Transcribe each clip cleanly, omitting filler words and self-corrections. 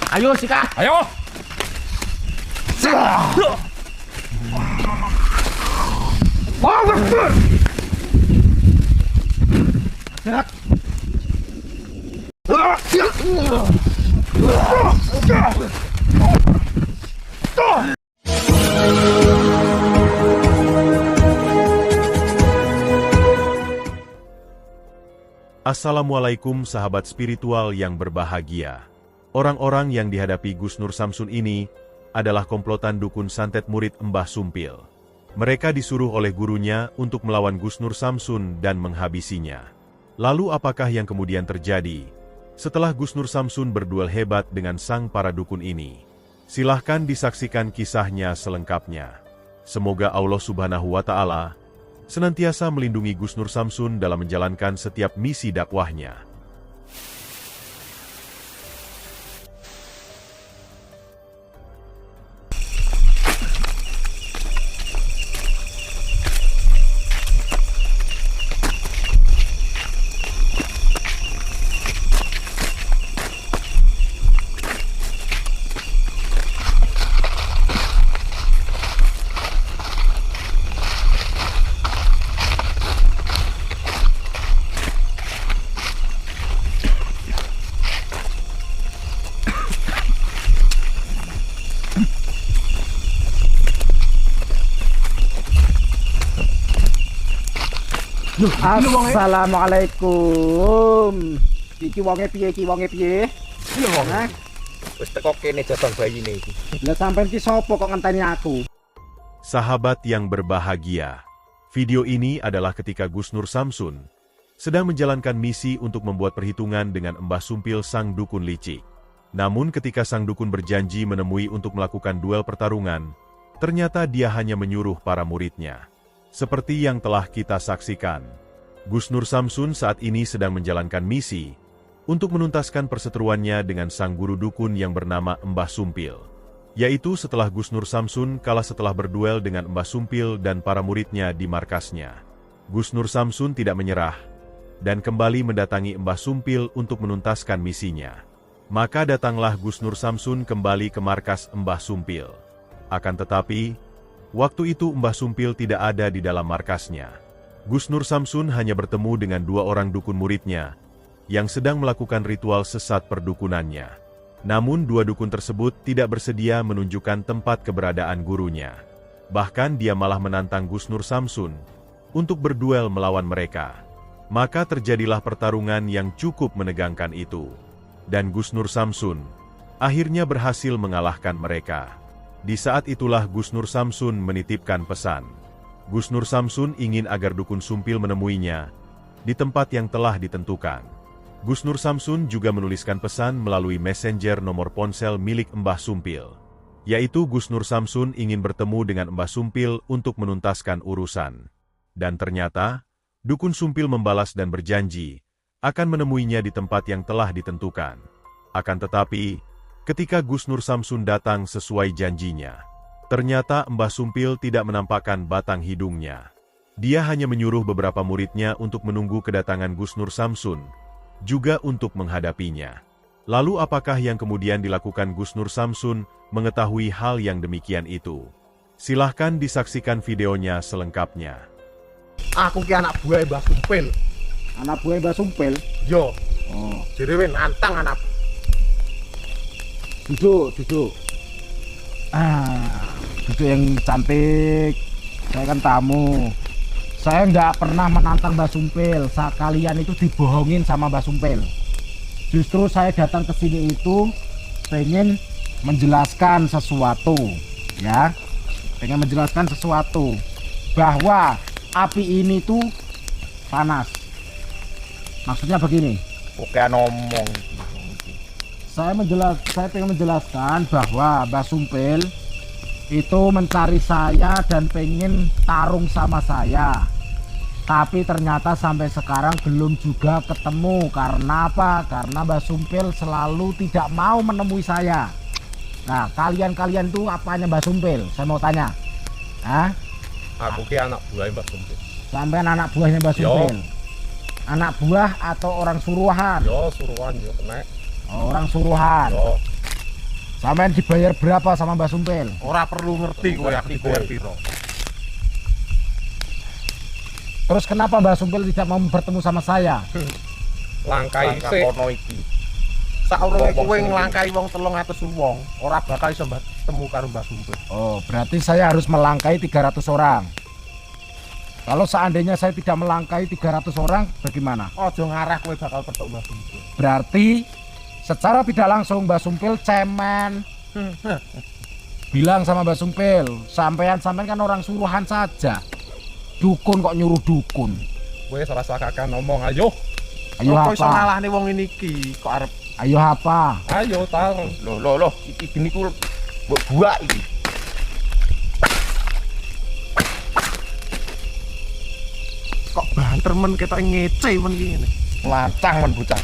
Ayo sikat. Ayo. Assalamualaikum sahabat spiritual yang berbahagia. Orang-orang yang dihadapi Gus Nur Samsun ini adalah komplotan dukun santet murid Mbah Sumpil. Mereka disuruh oleh gurunya untuk melawan Gus Nur Samsun dan menghabisinya. Lalu apakah yang kemudian terjadi setelah Gus Nur Samsun berduel hebat dengan sang para dukun ini? Silahkan disaksikan kisahnya selengkapnya. Semoga Allah Subhanahu wa Ta'ala senantiasa melindungi Gus Nur Samsun dalam menjalankan setiap misi dakwahnya. Assalamualaikum. Iki wonge piye iki wonge piye? Lho wong. Wis teko kene jabang bayine iki. Lah sampean ki sapa kok ngenteni aku? Sahabat yang berbahagia, video ini adalah ketika Gus Nur Samsun sedang menjalankan misi untuk membuat perhitungan dengan Mbah Sumpil sang dukun licik. Namun ketika sang dukun berjanji menemui untuk melakukan duel pertarungan, ternyata dia hanya menyuruh para muridnya. Seperti yang telah kita saksikan, Gus Nur Samsun saat ini sedang menjalankan misi untuk menuntaskan perseteruannya dengan sang guru dukun yang bernama Mbah Sumpil. Yaitu setelah Gus Nur Samsun kalah setelah berduel dengan Mbah Sumpil dan para muridnya di markasnya. Gus Nur Samsun tidak menyerah dan kembali mendatangi Mbah Sumpil untuk menuntaskan misinya. Maka datanglah Gus Nur Samsun kembali ke markas Mbah Sumpil. Akan tetapi, waktu itu Mbah Sumpil tidak ada di dalam markasnya. Gus Nur Samsun hanya bertemu dengan dua orang dukun muridnya yang sedang melakukan ritual sesat perdukunannya. Namun dua dukun tersebut tidak bersedia menunjukkan tempat keberadaan gurunya. Bahkan dia malah menantang Gus Nur Samsun untuk berduel melawan mereka. Maka terjadilah pertarungan yang cukup menegangkan itu. Dan Gus Nur Samsun akhirnya berhasil mengalahkan mereka. Di saat itulah Gus Nur Samsun menitipkan pesan. Gus Nur Samsun ingin agar dukun Sumpil menemuinya di tempat yang telah ditentukan. Gus Nur Samsun juga menuliskan pesan melalui messenger nomor ponsel milik Mbah Sumpil. Yaitu Gus Nur Samsun ingin bertemu dengan Mbah Sumpil untuk menuntaskan urusan. Dan ternyata, dukun Sumpil membalas dan berjanji akan menemuinya di tempat yang telah ditentukan. Akan tetapi, ketika Gus Nur Samsun datang sesuai janjinya, ternyata Mbah Sumpil tidak menampakkan batang hidungnya. Dia hanya menyuruh beberapa muridnya untuk menunggu kedatangan Gus Nur Samsun, juga untuk menghadapinya. Lalu apakah yang kemudian dilakukan Gus Nur Samsun mengetahui hal yang demikian itu? Silahkan disaksikan videonya selengkapnya. Aku ki anak buah Mbah Sumpil. Anak buah Mbah Sumpil. Yo. Oh, Jerewe nantang anak. duduk. Duduk yang cantik. Saya kan tamu. Saya nggak pernah menantang Mbah Sumpil. Kalian itu dibohongin sama Mbah Sumpil. Justru saya datang ke sini itu pengen menjelaskan sesuatu, ya. Pengen menjelaskan sesuatu bahwa api ini tuh panas. Maksudnya begini. Oke ngomong. Saya pengen menjelaskan bahwa Mbah Sumpil itu mencari saya dan pengen tarung sama saya. Tapi ternyata sampai sekarang belum juga ketemu. Karena apa? Karena Mbah Sumpil selalu tidak mau menemui saya. Nah, kalian tuh apanya Mbah Sumpil? Saya mau tanya. Hah? Aku ki anak buah Mbah Sumpil. Sampai anak buahnya Mbah Sumpil? Anak buah atau orang suruhan? Yo suruhan yo kena. Orang suruhan. Yo. Sampean dibayar berapa sama Mbah Sumpil? Ora perlu ngerti kowe aku dibayar piro. Terus kenapa Mbah Sumpil tidak mau bertemu sama saya? Langkai sik kono iki. Saurunge kowe nglangkai wong 300 wong, ora bakal iso ketemu karo Mbah Sumpil. Oh, berarti saya harus melangkai 300 orang. Kalau seandainya saya tidak melangkai 300 orang, bagaimana? Aja ngarah kowe bakal petuk Mbah Sumpil. Berarti secara tidak langsung Mbah Sumpil cemen. Bilang sama Mbah Sumpil, sampean kan orang suruhan saja. Dukun kok nyuruh dukun. Kowe ora usah kakak ngomong, ayo. Ayo Kok iso apa? ngalahne wong ini iki? Kok arep Ayo apa? ayo tar. Loh, iki gini ku mbok buak iki. Kok banter men ketok ngece men iki ngene. Lacang men bocah.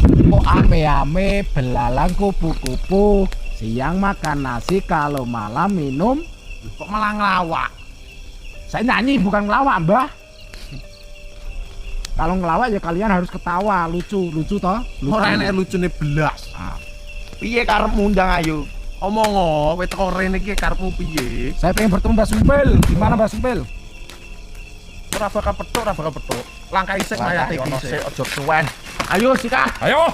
Kok ame-ame belalang kupu-kupu, siang makan nasi, kalau malam minum. Kok malah ngelawak? Saya nyanyi bukan ngelawak, Mbah. Kalau ngelawak ya kalian harus ketawa, lucu toh? Lucu. Ora enek lucune belas. Piye karepmu ndang ayo? Omong kowe teko rene iki karepmu piye? Saya pengen bertemu Mbah Sumpil. Gimana Mbah Sumpil? Ora bakal petuk. Langkai sik mayate iki Ono sik. sik aja suwen. Ayo sikat. Ayo.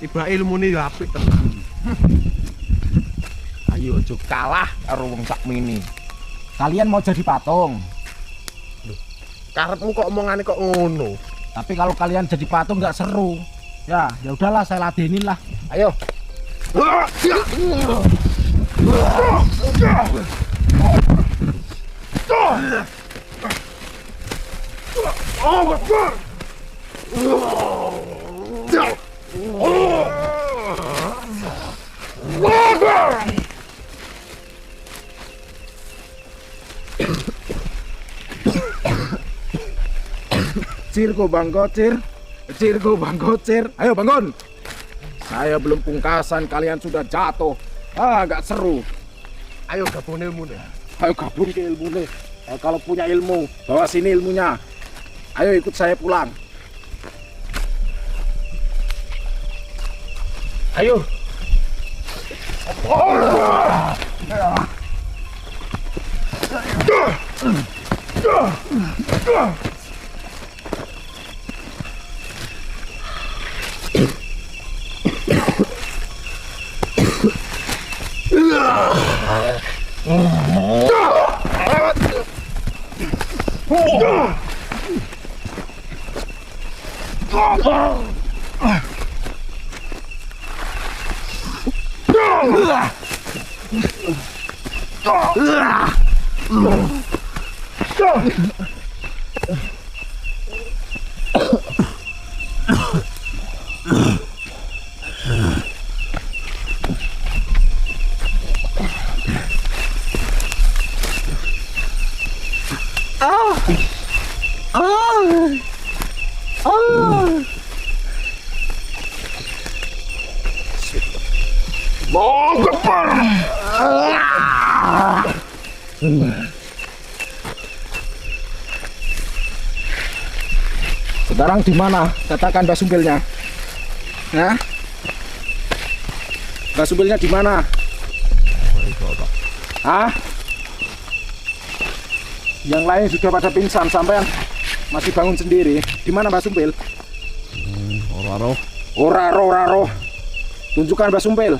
Tiba ilmune ya apik tenan. Ayo aja kalah karo wong sak mini. Kalian mau jadi patung. Karepmu kok omongane kok ngono? Tapi kalau kalian jadi patung nggak seru. Ya udahlah saya ladenin lah. Ayo. Cirko Bang Gocir. Ayo bangun. Saya belum pungkasan kalian sudah jatuh. Nggak seru. Ayo gabung ilmune. Ayo gabung ke ilmu nih. Kalau punya ilmu, bawa sini ilmunya. Ayo ikut saya pulang. Ayo. Sekarang di mana? Katakan Mbah Sumpilnya. Nah, Mbah Sumpilnya di mana? Hah? Yang lain sudah pada pingsan, sampean masih bangun sendiri. Di mana Mbah Sumpil? Ora roh. Tunjukkan Mbah Sumpil.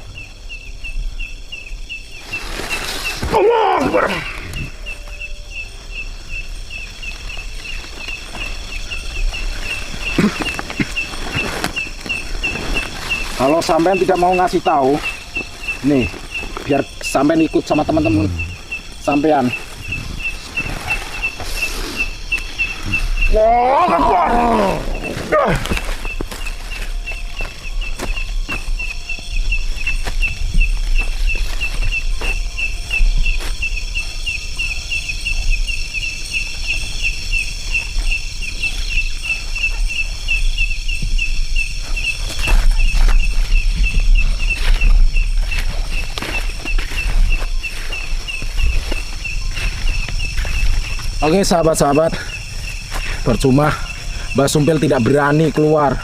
Kalau sampean tidak mau ngasih tahu, nih, biar sampean ikut sama teman-teman sampean. Oke sahabat-sahabat, percuma Mbah Sumpil tidak berani keluar.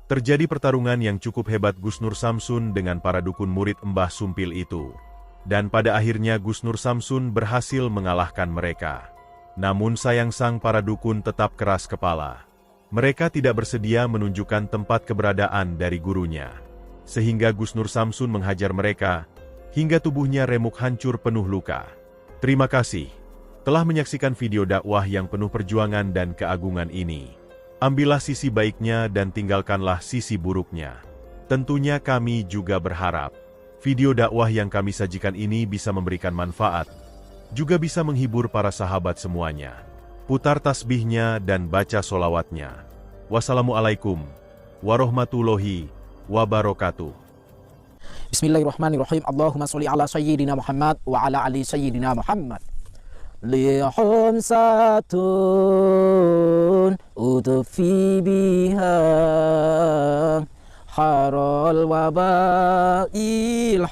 Terjadi pertarungan yang cukup hebat Gus Nur Samsun dengan para dukun murid Mbah Sumpil itu. Dan pada akhirnya Gus Nur Samsun berhasil mengalahkan mereka. Namun sayang sang para dukun tetap keras kepala. Mereka tidak bersedia menunjukkan tempat keberadaan dari gurunya. Sehingga Gus Nur Samsun menghajar mereka, hingga tubuhnya remuk hancur penuh luka. Terima kasih telah menyaksikan video dakwah yang penuh perjuangan dan keagungan ini. Ambillah sisi baiknya dan tinggalkanlah sisi buruknya. Tentunya kami juga berharap video dakwah yang kami sajikan ini bisa memberikan manfaat, juga bisa menghibur para sahabat semuanya. Putar tasbihnya dan baca solawatnya. Wassalamualaikum warahmatullahi wabarakatuh. Bismillahirrahmanirrahim. Allahumma sholli ala sayyidina Muhammad wa ala ali sayyidina Muhammad. Lihum satun utufi biha harol wabail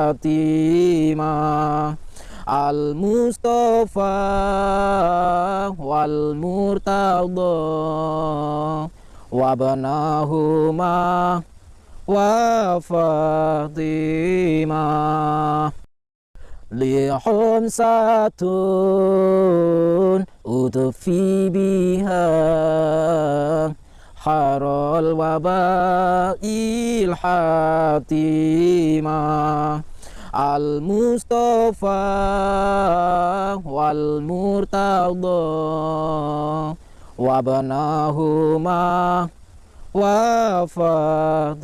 hatimah al-Mustafa wal murtada wabnahuma wa Fatimah. Lihum satun utufi biha harol wabail hatimah al-Mustafa wal murtada wabnahuma wa Fatimah.